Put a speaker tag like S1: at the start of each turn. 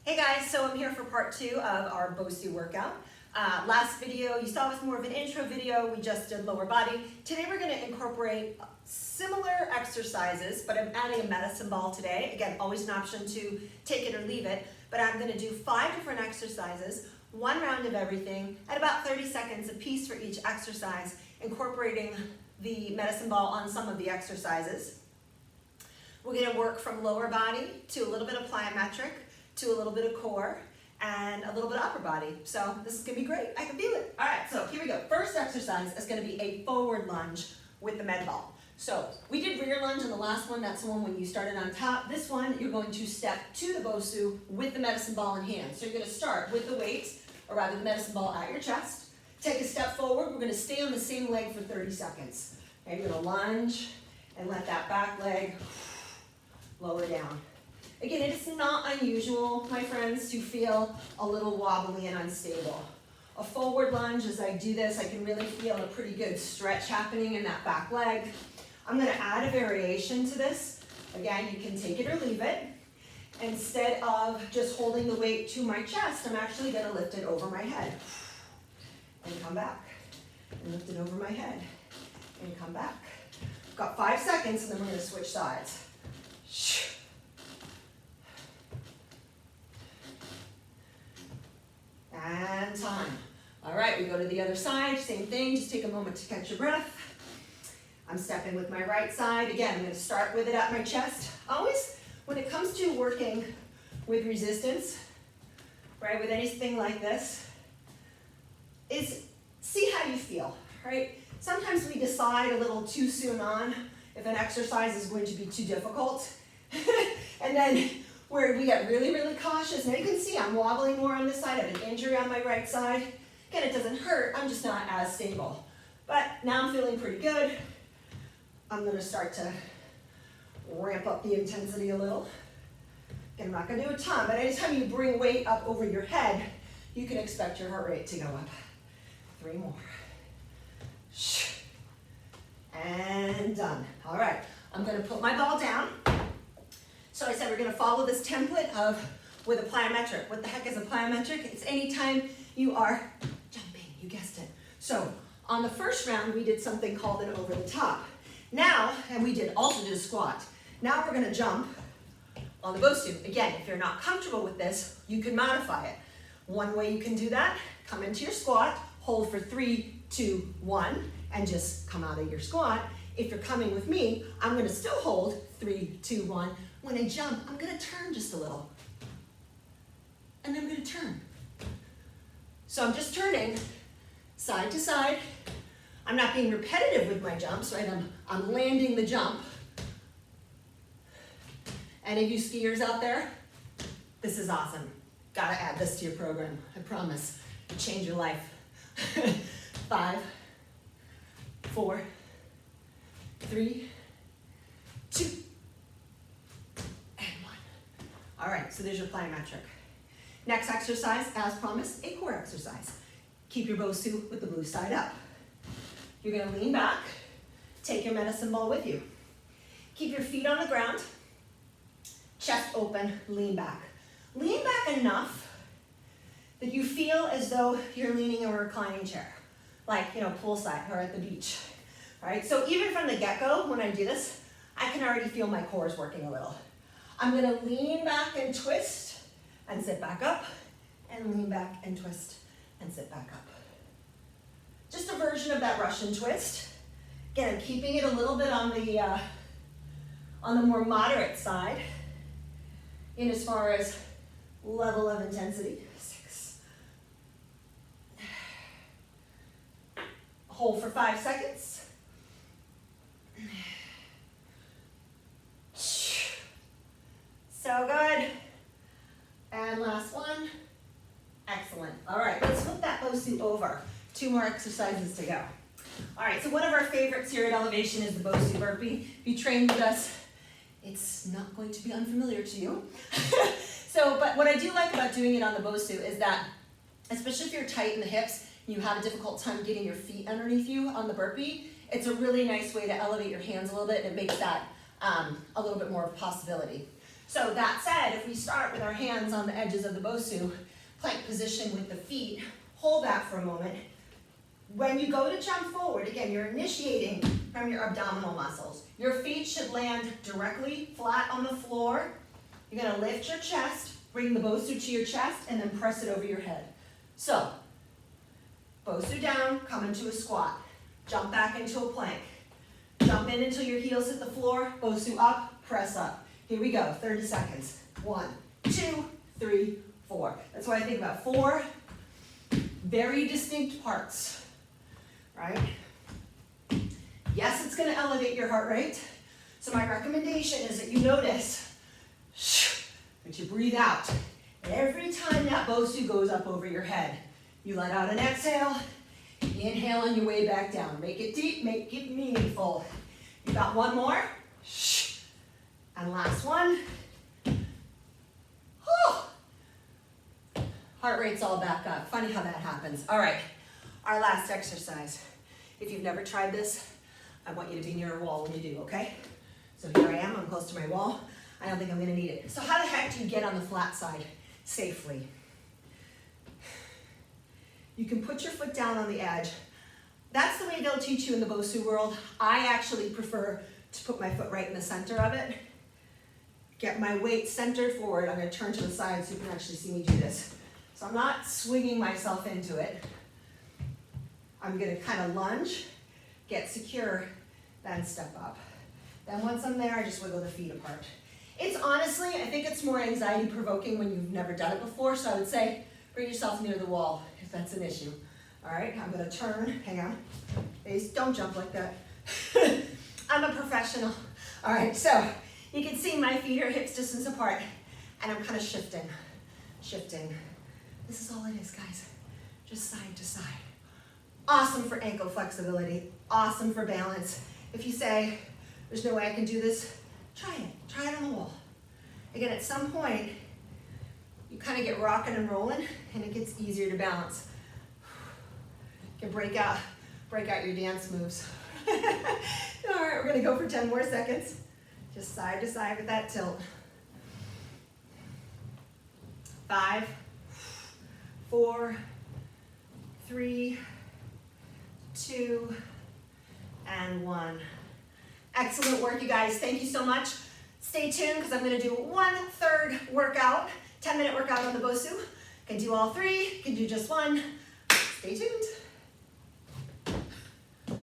S1: Hey guys, so I'm here for part 2 of our BOSU workout. Last video, you saw was more of an intro video. We just did lower body. Today we're going to incorporate similar exercises, but I'm adding a medicine ball today. Again, always an option to take it or leave it, but I'm going to do 5 different exercises, 1 round of everything, at about 30 seconds a piece for each exercise, incorporating the medicine ball on some of the exercises. We're going to work from lower body to a little bit of plyometric, to a little bit of core, and a little bit of upper body. So this is gonna be great, I can feel it. All right, so here we go. First exercise is gonna be a forward lunge with the med ball. So we did rear lunge on the last one, that's the one when you started on top. This one, you're going to step to the BOSU with the medicine ball in hand. So you're gonna start with the weight, or rather the medicine ball at your chest. Take a step forward, we're gonna stay on the same leg for 30 seconds. Okay, you're gonna lunge and let that back leg lower down. Again, it is not unusual, my friends, to feel a little wobbly and unstable. A forward lunge, as I do this, I can really feel a pretty good stretch happening in that back leg. I'm going to add a variation to this. Again, you can take it or leave it. Instead of just holding the weight to my chest, I'm actually going to lift it over my head. And come back. And lift it over my head. And come back. Got 5 seconds, and then we're going to switch sides. And time. All right, we go to the other side, same thing, just take a moment to catch your breath. I'm stepping with my right side. Again, I'm gonna start with it at my chest. Always, when it comes to working with resistance, right, with anything like this, is see how you feel, right? Sometimes we decide a little too soon on if an exercise is going to be too difficult. And then where we get really, really cautious. Now you can see I'm wobbling more on this side. I have an injury on my right side. Again, it doesn't hurt, I'm just not as stable. But now I'm feeling pretty good. I'm gonna start to ramp up the intensity a little. Again, I'm not gonna do a ton, but anytime you bring weight up over your head, you can expect your heart rate to go up. 3 more. And done. All right, I'm gonna put my ball down. So I said we're going to follow this template of with a plyometric. What the heck is a plyometric? It's anytime you are jumping, you guessed it. So on the first round, we did something called an over the top. Now, and we also did a squat. Now we're going to jump on the BOSU. Again, if you're not comfortable with this, you can modify it. One way you can do that, come into your squat, hold for 3, 2, 1, and just come out of your squat. If you're coming with me, I'm going to still hold 3, 2, 1. When I jump, I'm going to turn just a little. And then I'm going to turn. So I'm just turning side to side. I'm not being repetitive with my jumps, right? I'm landing the jump. Any of you skiers out there? This is awesome. Gotta add this to your program. I promise. It'll change your life. 5, 4, 3, 2, all right, so there's your plyometric. Next exercise, as promised, a core exercise. Keep your BOSU with the blue side up. You're gonna lean back, take your medicine ball with you. Keep your feet on the ground, chest open, lean back. Lean back enough that you feel as though you're leaning in a reclining chair, like, poolside or at the beach. All right, so even from the get-go, when I do this, I can already feel my core is working a little. I'm gonna lean back and twist and sit back up, and lean back and twist and sit back up. Just a version of that Russian twist. Again, I'm keeping it a little bit on the more moderate side in as far as level of intensity. 6. Hold for 5 seconds. So good. And last one. Excellent. All right, let's flip that BOSU over. 2 more exercises to go. All right, so one of our favorites here at Elevation is the BOSU burpee. If you trained with us, it's not going to be unfamiliar to you. But what I do like about doing it on the BOSU is that, especially if you're tight in the hips, and you have a difficult time getting your feet underneath you on the burpee, it's a really nice way to elevate your hands a little bit, and it makes that a little bit more of a possibility. So that said, if we start with our hands on the edges of the BOSU, plank position with the feet, hold that for a moment. When you go to jump forward, again, you're initiating from your abdominal muscles. Your feet should land directly flat on the floor. You're gonna lift your chest, bring the BOSU to your chest, and then press it over your head. So, BOSU down, come into a squat. Jump back into a plank. Jump in until your heels hit the floor, BOSU up, press up. Here we go, 30 seconds. 1, 2, 3, 4. That's why I think about 4 very distinct parts, right? Yes, it's gonna elevate your heart rate. So my recommendation is that you notice that you breathe out. Every time that BOSU goes up over your head, you let out an exhale, inhale on your way back down. Make it deep, make it meaningful. You got one more. And last one. Heart rate's all back up. Funny how that happens. All right, our last exercise. If you've never tried this, I want you to be near a wall when you do, okay? So here I am, I'm close to my wall. I don't think I'm gonna need it. So how the heck do you get on the flat side safely? You can put your foot down on the edge. That's the way they'll teach you in the BOSU world. I actually prefer to put my foot right in the center of it. Get my weight centered forward. I'm gonna turn to the side so you can actually see me do this. So I'm not swinging myself into it. I'm gonna kind of lunge, get secure, then step up. Then once I'm there, I just wiggle the feet apart. It's honestly, I think it's more anxiety provoking when you've never done it before, so I would say bring yourself near the wall if that's an issue. All right, I'm gonna turn, hang on. Please don't jump like that. I'm a professional. All right, so you can see my feet are hips distance apart and I'm kind of shifting. This is all it is, guys, just side to side. Awesome for ankle flexibility, awesome for balance. If you say, there's no way I can do this, try it on the wall. Again, at some point, you kind of get rocking and rolling and it gets easier to balance. You can break out your dance moves. All right, we're gonna go for 10 more seconds. Just side to side with that tilt. 5, 4, 3, 2, and 1. Excellent work, you guys. Thank you so much. Stay tuned because I'm going to do 1/3 workout, 10-minute workout on the BOSU. You can do all 3, you can do just 1. Stay tuned.